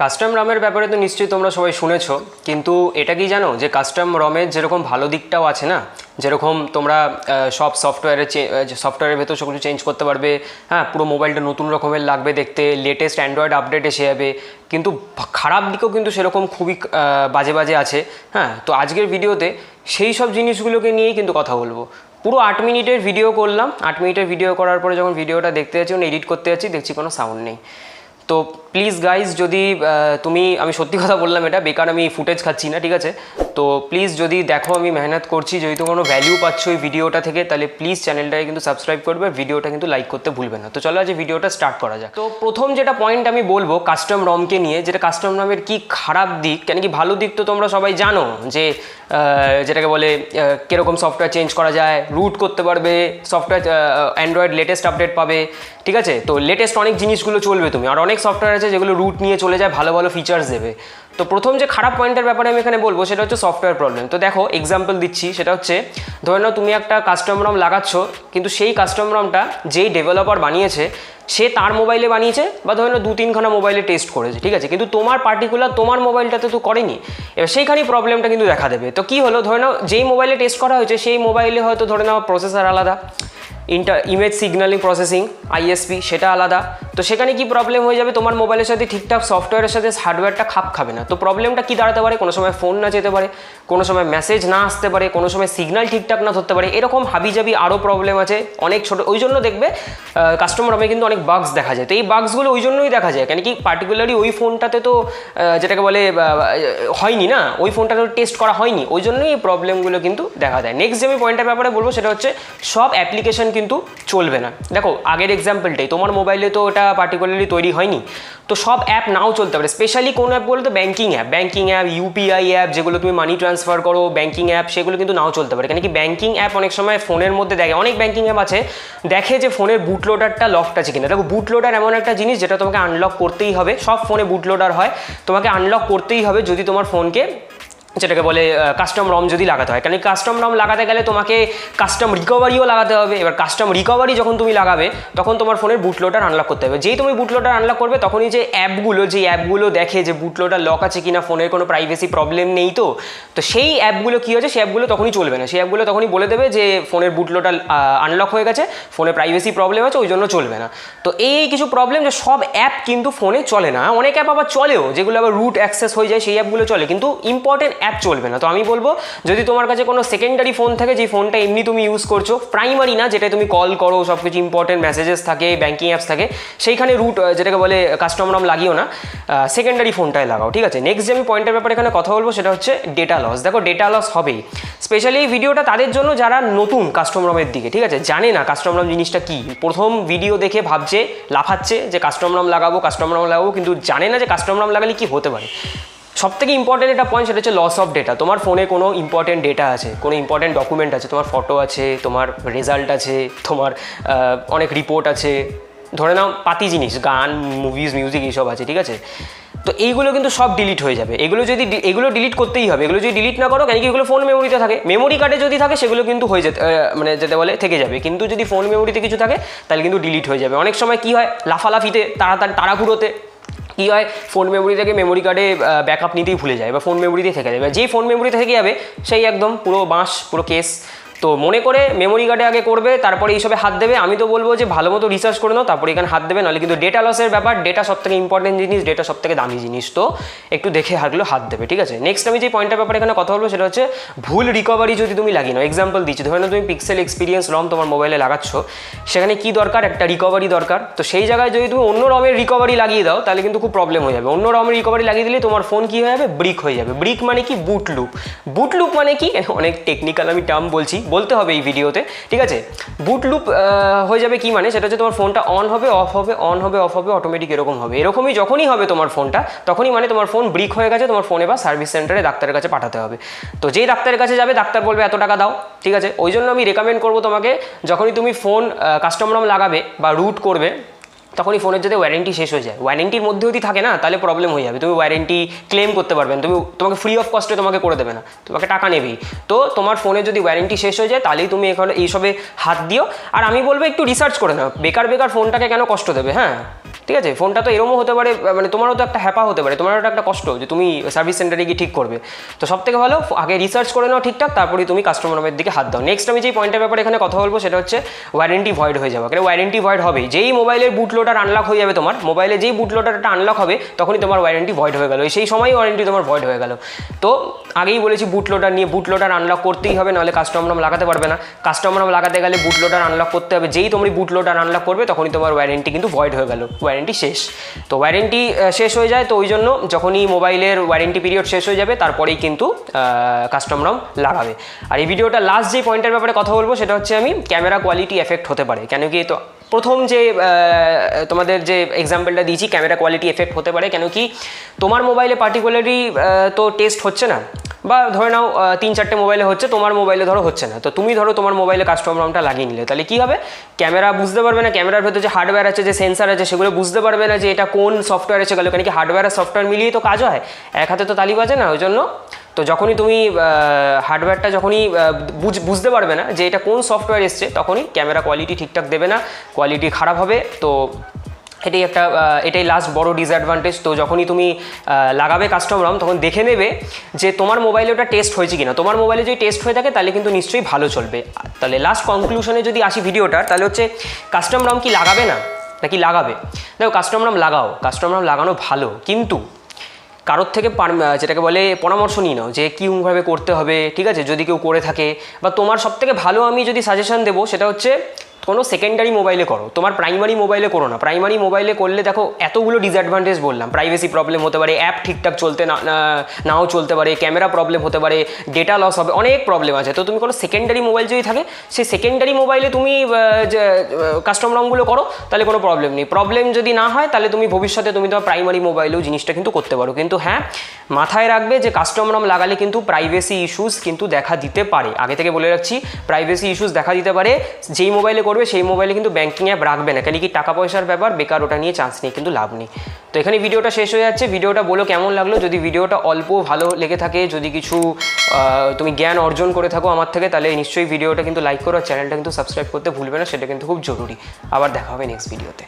Custom রমের ব্যাপারে তো নিশ্চয়ই তোমরা সবাই শুনেছো, কিন্তু এটা কি জানো যে কাস্টম রমের যেরকম ভালো দিকটাও আছে না, যেরকম তোমরা সব সফটওয়্যারের ভেতর সব কিছু চেঞ্জ করতে পারবে, হ্যাঁ, পুরো মোবাইলটা নতুন রকমের লাগবে দেখতে, লেটেস্ট অ্যান্ড্রয়েড আপডেট এসে যাবে, কিন্তু খারাপ দিকও কিন্তু সেরকম খুবই বাজে বাজে আছে। হ্যাঁ, তো আজকের ভিডিওতে সেই সব জিনিসগুলোকে নিয়েই কিন্তু কথা বলবো। পুরো 8 মিনিটের ভিডিও করলাম। 8 মিনিটের ভিডিও করার পরে যখন ভিডিওটা দেখতে যাচ্ছি, এডিট করতে যাচ্ছি, দেখছি কোনো সাউন্ড নেই। তো প্লিজ গাইজ, যদি আমি সত্যি কথা বললাম, এটা বেকার আমি ফুটেজ খাচ্ছি না, ঠিক আছে? তো প্লিজ যদি দেখো আমি মেহনত করছি, যদি তো কোনো ভ্যালিউ পাচ্ছ এই ভিডিওটা থেকে, তাহলে প্লিজ চ্যানেলটাকে কিন্তু সাবস্ক্রাইব করবে, ভিডিওটা কিন্তু লাইক করতে ভুলবে না। তো চলো আজ ভিডিওটা স্টার্ট করা যাক। তো প্রথম যেটা পয়েন্ট আমি বলবো কাস্টম রমকে নিয়ে, যেটা কাস্টম রমের কি খারাপ দিক, কেন কি ভালো দিক তো তোমরা সবাই জানো, যে যেটাকে বলে কীরকম সফটওয়্যার চেঞ্জ করা যায়, রুট করতে পারবে, সফটওয়্যার অ্যান্ড্রয়েড লেটেস্ট আপডেট পাবে, ঠিক আছে? তো লেটেস্ট অনেক জিনিসগুলো চলবে তুমি, আর অনেক সফটওয়্যার আছে যেগুলো রুট নিয়ে চলে যায়, ভালো ভালো ফিচার্স দেবে। তো প্রথম যে খারাপ পয়েন্টের ব্যাপারে আমি এখানে বলবো সেটা হচ্ছে সফটওয়্যার প্রবলেম। তো দেখো এক্সাম্পল দিচ্ছি, সেটা হচ্ছে ধরে নাও তুমি একটা কাস্টম রম লাগাচ্ছ, কিন্তু সেই কাস্টম রমটা যেই ডেভেলপার বানিয়েছে সে তার মোবাইলে বানিয়েছে, বা ধরে নাও 2-3খানা মোবাইলে টেস্ট করেছে, ঠিক আছে? কিন্তু তোমার পার্টিকুলার তোমার মোবাইলটাতে তো করেনি। এবার সেইখানেই প্রবলেমটা কিন্তু দেখা দেবে। তো কী হলো, ধরে নাও যেই মোবাইলে টেস্ট করা হয়েছে সেই মোবাইলে হয়তো ধরে নাও প্রসেসর আলাদা, ইমেজ সিগন্যালিং প্রসেসিং আইএসপি সেটা আলাদা। তো সেখানে কি প্রবলেম হয়ে যাবে, তোমার মোবাইলের সাথে ঠিকঠাক সফটওয়্যারের সাথে হার্ডওয়্যারটা খাপ খাবে না। তো প্রবলেমটা কি দাঁড়াতে পারে, কোনো সময় ফোন না যেতে পারে, কোনো সময় মেসেজ না আসতে পারে, কোনো সময় সিগন্যাল ঠিকঠাক না ধরতে পারে, এরকম হাবিজাবি আরও প্রবলেম আছে অনেক ছোটো। ওই জন্য দেখবে কাস্টম রমে কিন্তু অনেক বাগস দেখা যায়। তো এই বাগসগুলো ওই জন্যই দেখা যায়, কেন কি পার্টিকুলারলি ওই ফোনটাতে তো যেটাকে বলে হয়নি না, ওই ফোনটাতে টেস্ট করা হয়নি, ওই জন্যই এই প্রবলেমগুলো কিন্তু দেখা দেয়। নেক্সট যে আমি পয়েন্টের ব্যাপারে বলবো সেটা হচ্ছে সব অ্যাপ্লিকেশন কিন্তু চলবে না। দেখো আগের এক্সাম্পলটাই, তোমার মোবাইলে তো ওটা পার্টিকুলারলি তৈরি হয়নি, তো সব অ্যাপ নাও চলতে পারে। স্পেশালি কোন অ্যাপ বলতো, ব্যাঙ্কিং অ্যাপ, ইউপিআই অ্যাপ, যেগুলো তুমি মানি ট্রান্সফার করো, ব্যাঙ্কিং অ্যাপ, সেগুলো কিন্তু নাও চলতে পারে। কেন কি ব্যাঙ্কিং অ্যাপ অনেক সময় ফোনের মধ্যে দেখে, অনেক ব্যাঙ্কিং অ্যাপ আছে দেখে যে ফোনের বুটলোডারটা লকড আছে কিনা। দেখো বুটলোডার এমন একটা জিনিস যেটা তোমাকে আনলক করতেই হবে, সব ফোনে বুটলোডার হয়, তোমাকে আনলক করতেই হবে যদি তোমার ফোনকে যেটাকে বলে কাস্টম রম যদি লাগাতে হয়। কারণ কাস্টম রম লাগাতে গেলে তোমাকে কাস্টম রিকভারিও লাগাতে হবে। এবার কাস্টম রিকভারি যখন তুমি লাগাবে তখন তোমার ফোনের বুটলোডার আনলক করতে হবে। যেই তুমি বুটলোডার আনলক করবে তখনই যে অ্যাপগুলো দেখে যে বুটলোডার লক আছে কিনা, ফোনের কোনো প্রাইভেসি প্রবলেম নেই, তো সেই অ্যাপগুলো কী হয়েছে, সেই অ্যাপগুলো তখনই চলবে না। সেই অ্যাপগুলো তখনই বলে দেবে যে ফোনের বুটলোডার আনলক হয়ে গেছে, ফোনে প্রাইভেসি প্রবলেম আছে, ওই জন্য চলবে না। তো এই কিছু প্রবলেম, যে সব অ্যাপ কিন্তু ফোনে চলে না। অনেক অ্যাপ আবার চলেও, যেগুলো আবার রুট অ্যাক্সেস হয়ে যায়, সেই অ্যাপগুলো চলে, কিন্তু ইম্পর্টেন্ট অ্যাপ চলবে না। তো আমি বলবো যদি তোমার কাছে কোনো সেকেন্ডারি ফোন থাকে, যে ফোনটা এমনি তুমি ইউজ করছো, প্রাইমারি না, যেটা তুমি কল করো, সব কিছু ইম্পর্টেন্ট মেসেজেস থাকে, ব্যাঙ্কিং অ্যাপস থাকে, সেইখানে রুট যেটাকে বলে কাস্টম রম লাগিও না, সেকেন্ডারি ফোনটায় লাগাও, ঠিক আছে? নেক্সট যে আমি পয়েন্টের ব্যাপারে এখানে কথা বলবো সেটা হচ্ছে ডেটা লস। দেখো ডেটা লস হবেই। স্পেশালি এই ভিডিওটা তাদের জন্য যারা নতুন কাস্টম রমের দিকে, ঠিক আছে, জানে না কাস্টম রম জিনিসটা কি, প্রথম ভিডিও দেখে ভাবছে, লাফাচ্ছে যে কাস্টম রম লাগাবো, কিন্তু জানে না যে কাস্টম রম লাগালে কি হতে পারে। সবথেকে ইম্পর্টেন্ট একটা পয়েন্ট, সেটা হচ্ছে লস অফ ডেটা। তোমার ফোনে কোনো ইম্পর্টেন্ট ডেটা আছে, কোনো ইম্পর্টেন্ট ডকুমেন্ট আছে, তোমার ফটো আছে, তোমার রেজাল্ট আছে, তোমার অনেক রিপোর্ট আছে, ধরে নাও পাতি জিনিস, গান, মুভিজ, মিউজিক, এইসব আছে, ঠিক আছে? তো এইগুলো কিন্তু সব ডিলিট হয়ে যাবে। এগুলো ডিলিট করতেই হবে। এগুলো যদি ডিলিট না করো, কেন কি এগুলো ফোন মেমোরিতে থাকে, মেমোরি কার্ডে যদি থাকে সেগুলো কিন্তু হয়ে যেতে যেতে বলে থেকে যাবে, কিন্তু যদি ফোন মেমোরিতে কিছু থাকে তাহলে কিন্তু ডিলিট হয়ে যাবে। অনেক সময় কী হয়, লাফালাফিতে, তাড়াহুড়োতে কী হয়, ফোন মেমোরি থেকে মেমোরি কার্ডে ব্যাকআপ নিতেই ভুলে যায়, বা ফোন মেমোরিতে থেকে যাবে। যেই ফোন মেমোরিতে থেকে যাবে সেই একদম পুরো বাঁশ, পুরো কেস। তো মনে করে মেমোরি কার্ডে আগে করবে, তারপরে এইসবে হাত দেবে। আমি তো বলবো যে ভালো মতো রিসার্চ করে নাও, তারপরে এখানে হাত দেবে। নাহলে কিন্তু ডেটা লসের ব্যাপার, ডেটা সবথেকে ইম্পর্টেন্ট জিনিস, ডেটা সবথেকে দামি জিনিস, তো একটু দেখে হাত দেবে, ঠিক আছে? নেক্সট আমি যে পয়েন্টের ব্যাপারে এখানে কথা বলবো সেটা হচ্ছে ভুল রিকভারি যদি তুমি লাগিয়ে নাও। এক্সাম্পল দিচ্ছি, ধরে নাও তুমি পিক্সেল এক্সপিরিয়েন্স রম তোমার মোবাইলে লাগাচ্ছ, সেখানে কি দরকার, একটা রিকভারি দরকার। তো সেই জায়গায় যদি তুমি অন্য রমের রিকভারি লাগিয়ে দাও তাহলে কিন্তু খুব প্রবলেম হয়ে যাবে। অন্য রমের রিকভারি লাগিয়ে দিলে তোমার ফোন কী হয়ে যাবে, ব্রিক হয়ে যাবে। ব্রিক মানে কি, বুটলুপ মানে কি, অনেক টেকনিক্যাল আমি টার্ম বলতে হবে এই ভিডিও, ঠিক আছে? বুট লুপ হয়ে যাবে কি মানে, সেটা হচ্ছে তোমার ফোনটা অন হবে, অফ হবে, অটোমেটিক এরকম হবে। এরকমই যখনই হবে তোমার ফোনটা, তখনই মানে তোমার ফোন ব্রিক হয়ে গেছে, তোমার ফোনে বা সার্ভিস সেন্টারে ডাক্তারের কাছে পাঠাতে হবে। তো যেই ডাক্তারের কাছে যাবে, ডাক্তার বলবে এত টাকা দাও, ঠিক আছে? ওই জন্য আমি রেকমেন্ড করবো তোমাকে, যখনই তুমি ফোন কাস্টম রম লাগাবে বা রুট করবে, তখনই ফোনের যদি ওয়ারেন্টি শেষ হয়ে যায়, ওয়ারেন্টির মধ্যে যদি থাকে না তাহলে প্রবলেম হয়ে যাবে, তুমি ওয়ারেন্টি ক্লেম করতে পারবে না, তোমাকে ফ্রি অফ কস্টে তোমাকে করে দেবে না, তোমাকে টাকা নেবেই। তো তোমার ফোনে যদি ওয়ারেন্টি শেষ হয়ে যায় তাহলেই তুমি এখন এইসবে হাত দিও। আর আমি বলবো একটু রিসার্চ করে নাও, বেকার ফোনটাকে কেন কষ্ট দেবে। হ্যাঁ ঠিক আছে, ফোনটা তো এরকমও হতে পারে, মানে তোমারও তো একটা হ্যাপা হতে পারে, তোমারও একটা কষ্ট যে তুমি সার্ভিস সেন্টারে গিয়ে ঠিক করবে। তো সব থেকে ভালো আগে রিসার্চ করে নাও ঠিকঠাক, তারপরে তুমি কাস্টমার নামের দিকে হাত দাও। নেক্সট আমি যেই পয়েন্টের ব্যাপারে এখানে কথা বলবো সেটা হচ্ছে ওয়ারেন্টি ভয়েড হয়ে যাবে। কারণ ওয়ারেন্টি ভয়েড হবে যেই মোবাইলের বুটলোডার আনলক হয়ে যাবে, তোমার মোবাইলে যেই বুটলোডারটা আনলক হবে তখনই তোমার ওয়ারেন্টি ভয়েড হয়ে গেল, সেই সময়ই ওয়ারেন্টি তোমার ভয়েড হয়ে গেল। তো আগেই বলেছি বুটলোডার নিয়ে, বুটলোডার আনলক করতেই হবে, নাহলে কাস্টমার নাম লাগাতে পারবে না। কাস্টমার নাম লাগাতে গেলে বুটলোডার আনলক করতে হবে, যেই তুমি বুটলোডার আনলক করবে তখনই তোমার ওয়ারেন্টি কিন্তু ভয়েড হয়ে গেল, ওয়ারেন্টি শেষ। তো ওয়ারেন্টি শেষ হয়ে যায়, তো ওই জন্য যখনই মোবাইলের ওয়ারেন্টি পিরিয়ড শেষ হয়ে যাবে তারপরেই কিন্তু কাস্টমার নাম লাগাবে। আর এই ভিডিওটা লাস্ট যে পয়েন্টের ব্যাপারে কথা বলবো সেটা হচ্ছে আমি ক্যামেরা কোয়ালিটি এফেক্ট হতে পারে। কেন কি, তো প্রথম যে তোমাদের যে এক্সাম্পলটা দিয়েছি ক্যামেরা কোয়ালিটি এফেক্ট হতে পারে, কেন কি তোমার মোবাইলে পার্টিকুলারলি তো টেস্ট হচ্ছে না, বা ধরে নাও 3-4টে মোবাইলে হচ্ছে, তোমার মোবাইলে ধরো হচ্ছে না, তো তুমি ধরো তোমার মোবাইলে কাস্টমার নামটা লাগিয়ে নিলে, তাহলে কী হবে, ক্যামেরা বুঝতে পারবে না, ক্যামেরার ভেতরে যে হার্ডওয়্যার আছে, যে সেন্সার আছে, সেগুলো বুঝতে পারবে না যে এটা কোন সফটওয়্যার এসে গেলো। কেন কি হার্ডওয়্যার আর সফটওয়্যার মিলিয়ে তো কাজ হয়, এক হাতে তো তালি বাজে না। ওই জন্য তো যখনই তুমি হার্ডওয়্যারটা যখনই বুঝতে পারবে না যে এটা কোন সফটওয়্যার এসছে, তখনই ক্যামেরা কোয়ালিটি ঠিকঠাক দেবে না, কোয়ালিটি খারাপ হবে। তো এটাই লাস্ট বড় ডিসঅ্যাডভান্টেজ। তো যখনই তুমি লাগাবে কাস্টমার নাম তখন দেখে নেবে যে তোমার মোবাইলে ওটা টেস্ট হয়েছে কিনা। তোমার মোবাইলে যদি টেস্ট হয়ে থাকে তাহলে কিন্তু নিশ্চয়ই ভালো চলবে। তাহলে লাস্ট কনক্লুশনে যদি আসি ভিডিওটার, তাহলে হচ্ছে কাস্টমার নাম কি লাগাবে না নাকি লাগাবে? দেখো কাস্টমার নাম লাগাও, কাস্টমার নাম লাগানো ভালো, কিন্তু কারোর থেকে যেটাকে বলে পরামর্শ নিয়ে নাও যে কীভাবে করতে হবে, ঠিক আছে? যদি কেউ করে থাকে, বা তোমার সবথেকে ভালো আমি যদি সাজেশন দেবো সেটা হচ্ছে কোনো সেকেন্ডারি মোবাইলে করো, তোমার প্রাইমারি মোবাইলে করো না। প্রাইমারি মোবাইলে করলে দেখো এতগুলো ডিসঅ্যাডভান্টেজ বললাম, প্রাইভেসি প্রবলেম হতে পারে, অ্যাপ ঠিকঠাক চলতে নাও চলতে পারে, ক্যামেরা প্রবলেম হতে পারে, ডেটা লস হবে, অনেক প্রবলেম আছে। তো তুমি কোনো সেকেন্ডারি মোবাইল যদি থাকে, সেই সেকেন্ডারি মোবাইলে তুমি কাস্টমার নামগুলো করো, তাহলে কোনো প্রবলেম নেই। প্রবলেম যদি না হয় তাহলে তুমি ভবিষ্যতে তুমি তোমার প্রাইমারি মোবাইলেও জিনিসটা কিন্তু করতে পারো। কিন্তু হ্যাঁ, মাথায় রাখবে যে কাস্টমার নাম লাগালে কিন্তু প্রাইভেসি ইস্যুস কিন্তু দেখা দিতে পারে। আগে থেকে বলে রাখছি, প্রাইভেসি ইস্যুস দেখা দিতে পারে। যেই মোবাইলে করবে সেই মোবাইলে কিন্তু ব্যাঙ্কিং অ্যাপ রাখবে না, কেন কি টাকা পয়সার ব্যাপার, বেকার ওটা নিয়ে চান্স নিয়ে কিন্তু লাভ নেই। তো এখানে ভিডিওটা শেষ হয়ে যাচ্ছে। ভিডিওটা বলো কেমন লাগলো, যদি ভিডিওটা অল্প ভালো লেগে থাকে, যদি কিছু তুমি জ্ঞান অর্জন করে থাকো আমার থেকে, তাহলে নিশ্চয়ই ভিডিওটা কিন্তু লাইক করো, আর চ্যানেলটা কিন্তু সাবস্ক্রাইব করতে ভুলবে না, সেটা কিন্তু খুব জরুরি। আবার দেখা হবে নেক্সট ভিডিওতে।